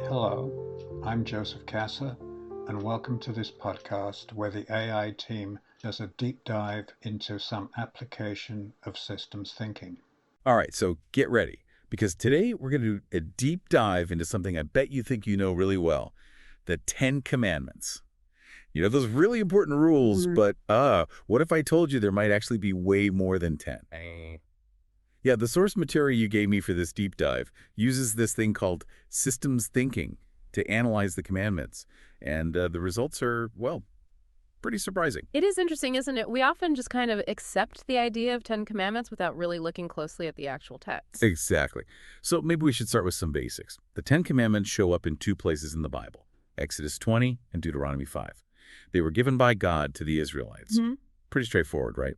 Hello, I'm Joseph Kasser, and welcome to this podcast where the AI team does a deep dive into some application of systems thinking. All right, so get ready, because today we're going to do a deep dive into something I bet you think you know really well, the Ten Commandments. You know, those really important rules, but what if I told you there might actually be way more than 10? Yeah, the source material you gave me for this deep dive uses this thing called systems thinking to analyze the commandments, and the results are, well, pretty surprising. It is interesting, isn't it? We often just kind of accept the idea of 10 Commandments without really looking closely at the actual text. Exactly. So maybe we should start with some basics. The Ten Commandments show up in two places in the Bible, Exodus 20 and Deuteronomy 5. They were given by God to the Israelites. Pretty straightforward, right?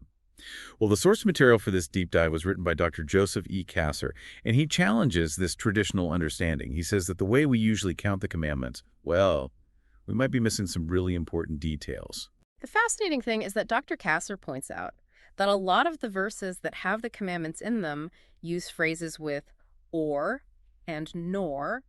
Well, the source material for this deep dive was written by Dr. Joseph E. Kasser, and he challenges this traditional understanding. He says that the way we usually count the commandments, well, we might be missing some really important details. The fascinating thing is that Dr. Kasser points out that a lot of the verses that have the commandments in them use phrases with or and nor,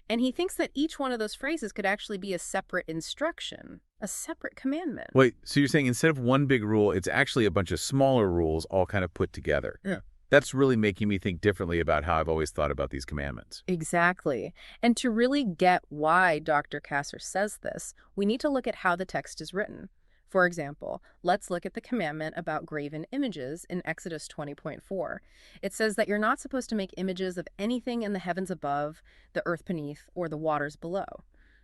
and he thinks that each one of those phrases could actually be a separate instruction, a separate commandment. Wait, so you're saying instead of one big rule, it's actually a bunch of smaller rules all kind of put together? Yeah. That's really making me think differently about how I've always thought about these commandments. Exactly. And to really get why Dr. Kasser says this, we need to look at how the text is written. For example, let's look at the commandment about graven images in Exodus 20.4. It says that you're not supposed to make images of anything in the heavens above, the earth beneath, or the waters below.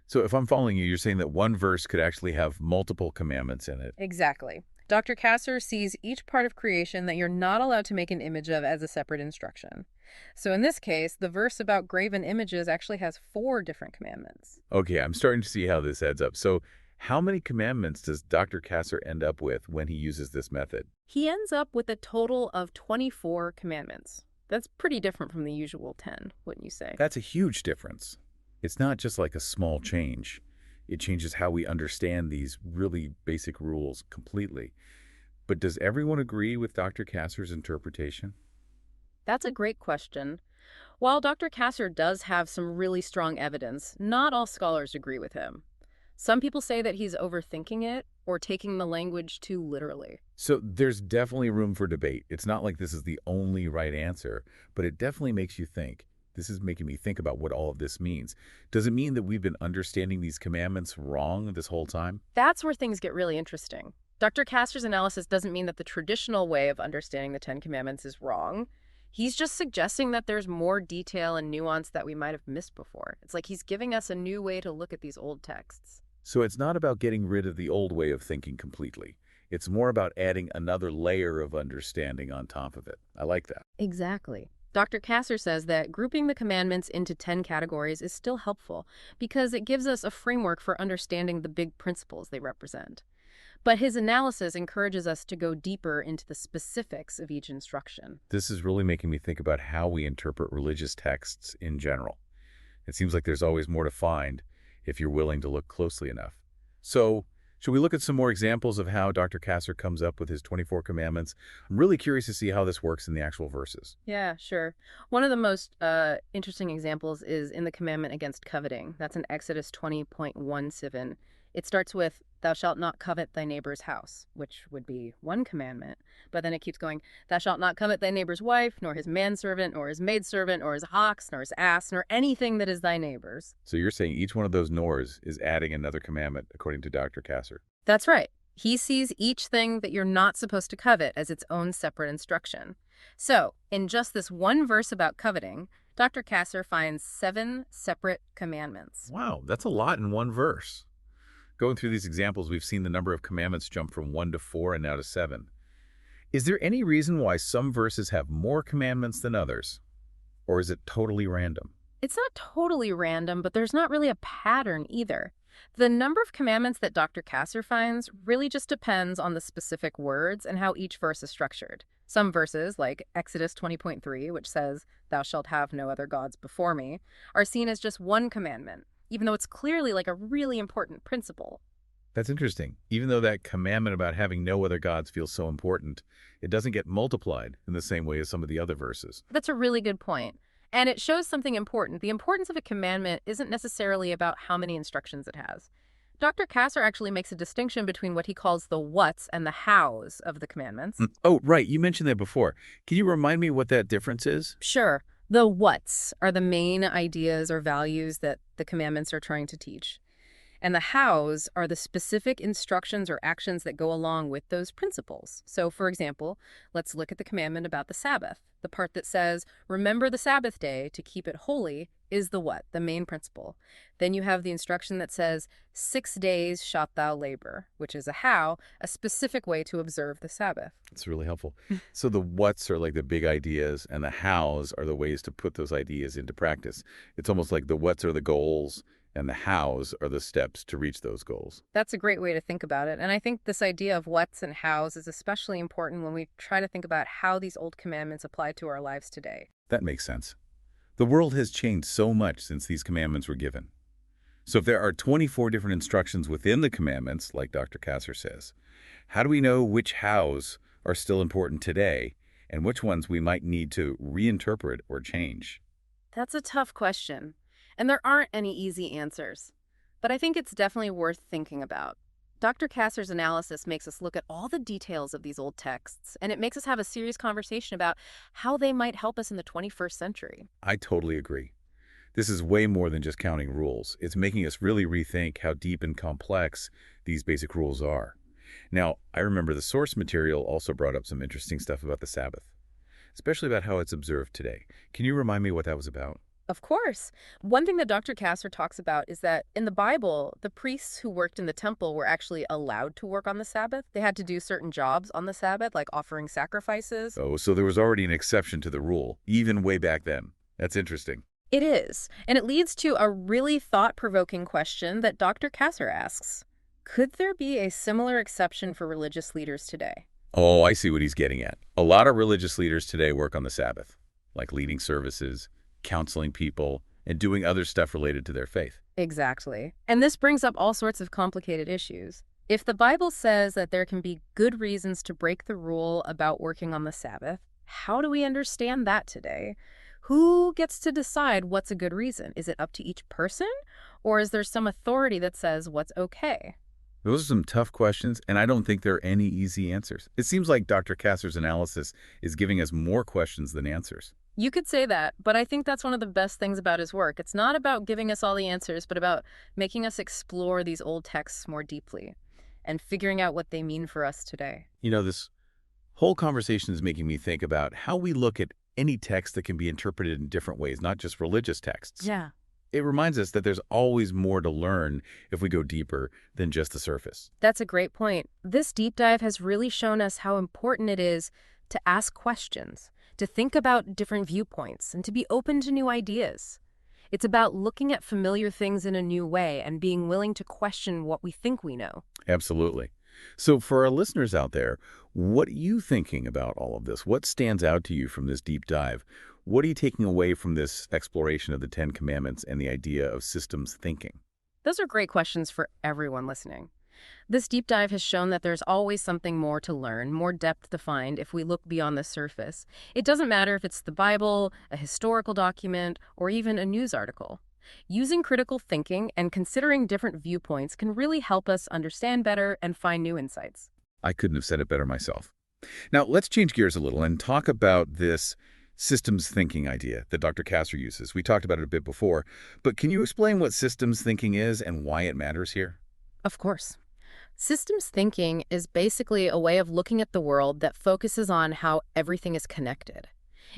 So if I'm following you, you're saying that one verse could actually have multiple commandments in it. Exactly. Dr. Kasser sees each part of creation that you're not allowed to make an image of as a separate instruction. So in this case, the verse about graven images actually has 4 different commandments. Okay, I'm starting to see how this adds up. So how many commandments does Dr. Kasser end up with when he uses this method? He ends up with a total of 24 commandments. That's pretty different from the usual 10, wouldn't you say? That's a huge difference. It's not just like a small change. It changes how we understand these really basic rules completely. But does everyone agree with Dr. Kasser's interpretation? That's a great question. While Dr. Kasser does have some really strong evidence, not all scholars agree with him. Some people say that he's overthinking it or taking the language too literally. So there's definitely room for debate. It's not like this is the only right answer, but it definitely makes you think. This is making me think about what all of this means. Does it mean that we've been understanding these commandments wrong this whole time? That's where things get really interesting. Dr. Kasser's analysis doesn't mean that the traditional way of understanding the 10 Commandments is wrong. He's just suggesting that there's more detail and nuance that we might have missed before. It's like he's giving us a new way to look at these old texts. So it's not about getting rid of the old way of thinking completely. It's more about adding another layer of understanding on top of it. I like that. Exactly. Dr. Kasser says that grouping the commandments into 10 categories is still helpful because it gives us a framework for understanding the big principles they represent. But his analysis encourages us to go deeper into the specifics of each instruction. This is really making me think about how we interpret religious texts in general. It seems like there's always more to find if you're willing to look closely enough. So, should we look at some more examples of how Dr. Kasser comes up with his 24 commandments? I'm really curious to see how this works in the actual verses. Yeah, sure. One of the most interesting examples is in the commandment against coveting. That's in Exodus 20.17. It starts with, "Thou shalt not covet thy neighbor's house," which would be one commandment. But then it keeps going, "Thou shalt not covet thy neighbor's wife, nor his manservant, nor his maidservant, nor his ox, nor his ass, nor anything that is thy neighbor's." So you're saying each one of those nors is adding another commandment, according to Dr. Kasser. That's right. He sees each thing that you're not supposed to covet as its own separate instruction. So, in just this one verse about coveting, Dr. Kasser finds 7 separate commandments. Wow, that's a lot in one verse. Going through these examples, we've seen the number of commandments jump from 1 to 4 and now to 7. Is there any reason why some verses have more commandments than others? Or is it totally random? It's not totally random, but there's not really a pattern either. The number of commandments that Dr. Kasser finds really just depends on the specific words and how each verse is structured. Some verses, like Exodus 20.3, which says, "Thou shalt have no other gods before me," are seen as just one commandment, even though it's clearly like a really important principle. That's interesting. Even though that commandment about having no other gods feels so important, it doesn't get multiplied in the same way as some of the other verses. That's a really good point. And it shows something important. The importance of a commandment isn't necessarily about how many instructions it has. Dr. Kasser actually makes a distinction between what he calls the whats and the hows of the commandments. Oh, right. You mentioned that before. Can you remind me what that difference is? Sure, the whats are the main ideas or values that the commandments are trying to teach. And the hows are the specific instructions or actions that go along with those principles. So, for example, let's look at the commandment about the Sabbath. The part that says, remember the Sabbath day to keep it holy is the what, the main principle. Then you have the instruction that says, 6 days shalt thou labor, which is a how, a specific way to observe the Sabbath. It's really helpful. So the whats are like the big ideas, and the hows are the ways to put those ideas into practice. It's almost like the whats are the goals, and the hows are the steps to reach those goals. That's a great way to think about it. And I think this idea of whats and hows is especially important when we try to think about how these old commandments apply to our lives today. That makes sense. The world has changed so much since these commandments were given. So if there are 24 different instructions within the commandments, like Dr. Kasser says, how do we know which hows are still important today and which ones we might need to reinterpret or change? That's a tough question. And there aren't any easy answers. But I think it's definitely worth thinking about. Dr. Kasser's analysis makes us look at all the details of these old texts, and it makes us have a serious conversation about how they might help us in the 21st century. I totally agree. This is way more than just counting rules. It's making us really rethink how deep and complex these basic rules are. Now, I remember the source material also brought up some interesting stuff about the Sabbath, especially about how it's observed today. Can you remind me what that was about? Of course. One thing that Dr. Kasser talks about is that in the Bible, the priests who worked in the temple were actually allowed to work on the Sabbath. They had to do certain jobs on the Sabbath, like offering sacrifices. Oh, so there was already an exception to the rule, even way back then. That's interesting. It is. And it leads to a really thought-provoking question that Dr. Kasser asks. Could there be a similar exception for religious leaders today? Oh, I see what he's getting at. A lot of religious leaders today work on the Sabbath, like leading services, counseling people, and doing other stuff related to their faith. Exactly. And this brings up all sorts of complicated issues. If the Bible says that there can be good reasons to break the rule about working on the Sabbath, how do we understand that today? Who gets to decide what's a good reason? Is it up to each person? Or is there some authority that says what's okay? Those are some tough questions, and I don't think there are any easy answers. It seems like Dr. Kasser's analysis is giving us more questions than answers. You could say that, but I think that's one of the best things about his work. It's not about giving us all the answers, but about making us explore these old texts more deeply and figuring out what they mean for us today. You know, this whole conversation is making me think about how we look at any text that can be interpreted in different ways, not just religious texts. Yeah. It reminds us that there's always more to learn if we go deeper than just the surface. That's a great point. This deep dive has really shown us how important it is to ask questions, to think about different viewpoints, and to be open to new ideas. It's about looking at familiar things in a new way and being willing to question what we think we know. Absolutely. So for our listeners out there, what are you thinking about all of this? What stands out to you from this deep dive? What are you taking away from this exploration of the Ten Commandments and the idea of systems thinking? Those are great questions for everyone listening. This deep dive has shown that there's always something more to learn, more depth to find if we look beyond the surface. It doesn't matter if it's the Bible, a historical document, or even a news article. Using critical thinking and considering different viewpoints can really help us understand better and find new insights. I couldn't have said it better myself. Now, let's change gears a little and talk about this systems thinking idea that Dr. Kasser uses. We talked about it a bit before, but can you explain what systems thinking is and why it matters here? Of course. Systems thinking is basically a way of looking at the world that focuses on how everything is connected.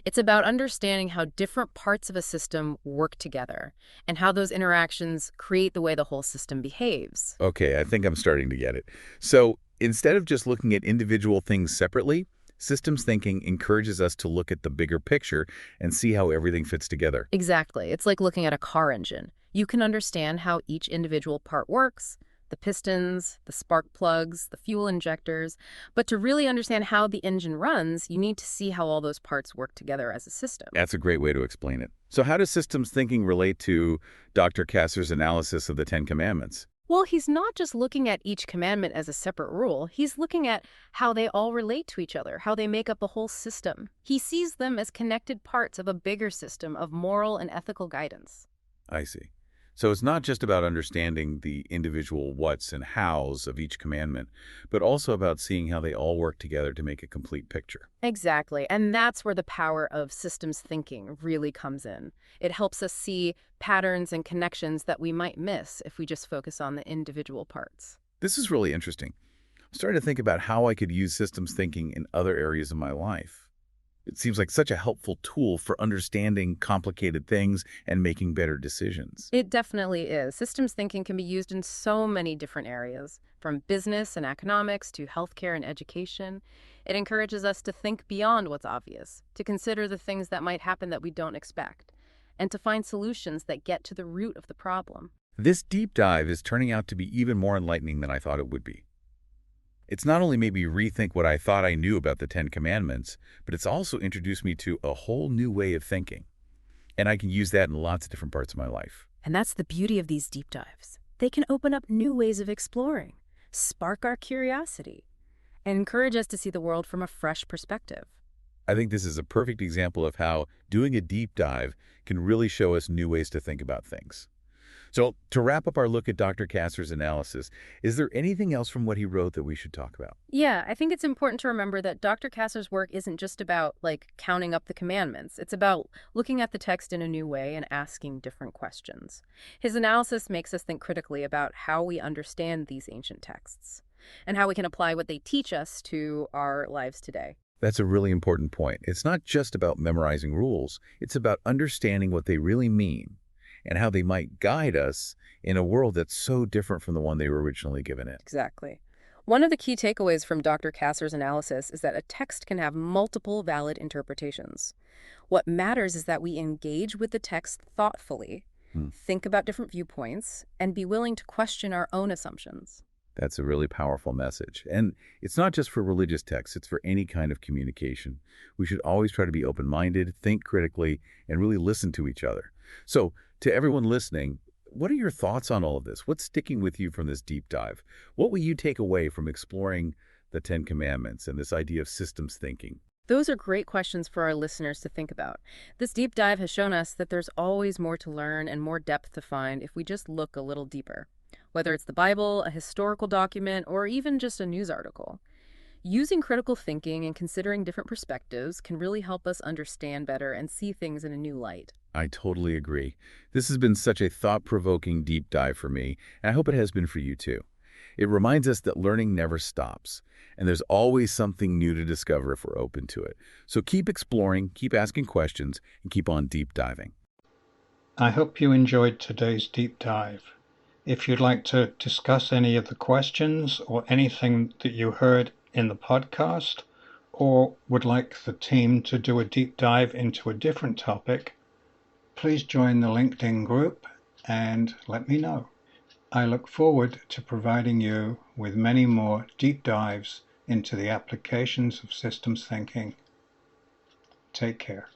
It's about understanding how different parts of a system work together and how those interactions create the way the whole system behaves. Okay, I think I'm starting to get it. So instead of just looking at individual things separately, systems thinking encourages us to look at the bigger picture and see how everything fits together. Exactly. It's like looking at a car engine. You can understand how each individual part works, the pistons, the spark plugs, the fuel injectors. But to really understand how the engine runs, you need to see how all those parts work together as a system. That's a great way to explain it. So how does systems thinking relate to Dr. Kasser's analysis of the Ten Commandments? Well, he's not just looking at each commandment as a separate rule. He's looking at how they all relate to each other, how they make up a whole system. He sees them as connected parts of a bigger system of moral and ethical guidance. I see. So it's not just about understanding the individual whats and hows of each commandment, but also about seeing how they all work together to make a complete picture. Exactly. And that's where the power of systems thinking really comes in. It helps us see patterns and connections that we might miss if we just focus on the individual parts. This is really interesting. I'm starting to think about how I could use systems thinking in other areas of my life. It seems like such a helpful tool for understanding complicated things and making better decisions. It definitely is. Systems thinking can be used in so many different areas, from business and economics to healthcare and education. It encourages us to think beyond what's obvious, to consider the things that might happen that we don't expect, and to find solutions that get to the root of the problem. This deep dive is turning out to be even more enlightening than I thought it would be. It's not only made me rethink what I thought I knew about the Ten Commandments, but it's also introduced me to a whole new way of thinking. And I can use that in lots of different parts of my life. And that's the beauty of these deep dives. They can open up new ways of exploring, spark our curiosity, and encourage us to see the world from a fresh perspective. I think this is a perfect example of how doing a deep dive can really show us new ways to think about things. So, to wrap up our look at Dr. Kasser's analysis, is there anything else from what he wrote that we should talk about? Yeah, I think it's important to remember that Dr. Kasser's work isn't just about, counting up the commandments. It's about looking at the text in a new way and asking different questions. His analysis makes us think critically about how we understand these ancient texts and how we can apply what they teach us to our lives today. That's a really important point. It's not just about memorizing rules. It's about understanding what they really mean and how they might guide us in a world that's so different from the one they were originally given it. Exactly. One of the key takeaways from Dr. Kasser's analysis is that a text can have multiple valid interpretations. What matters is that we engage with the text thoughtfully, think about different viewpoints, and be willing to question our own assumptions. That's a really powerful message. And it's not just for religious texts, it's for any kind of communication. We should always try to be open-minded, think critically, and really listen to each other. So, to everyone listening, what are your thoughts on all of this? What's sticking with you from this deep dive? What will you take away from exploring the Ten Commandments and this idea of systems thinking? Those are great questions for our listeners to think about. This deep dive has shown us that there's always more to learn and more depth to find if we just look a little deeper. Whether it's the Bible, a historical document, or even just a news article. Using critical thinking and considering different perspectives can really help us understand better and see things in a new light. I totally agree. This has been such a thought-provoking deep dive for me, and I hope it has been for you too. It reminds us that learning never stops, and there's always something new to discover if we're open to it. So keep exploring, keep asking questions, and keep on deep diving. I hope you enjoyed today's deep dive. If you'd like to discuss any of the questions or anything that you heard in the podcast, or would like the team to do a deep dive into a different topic, please join the LinkedIn group and let me know. I look forward to providing you with many more deep dives into the applications of systems thinking. Take care.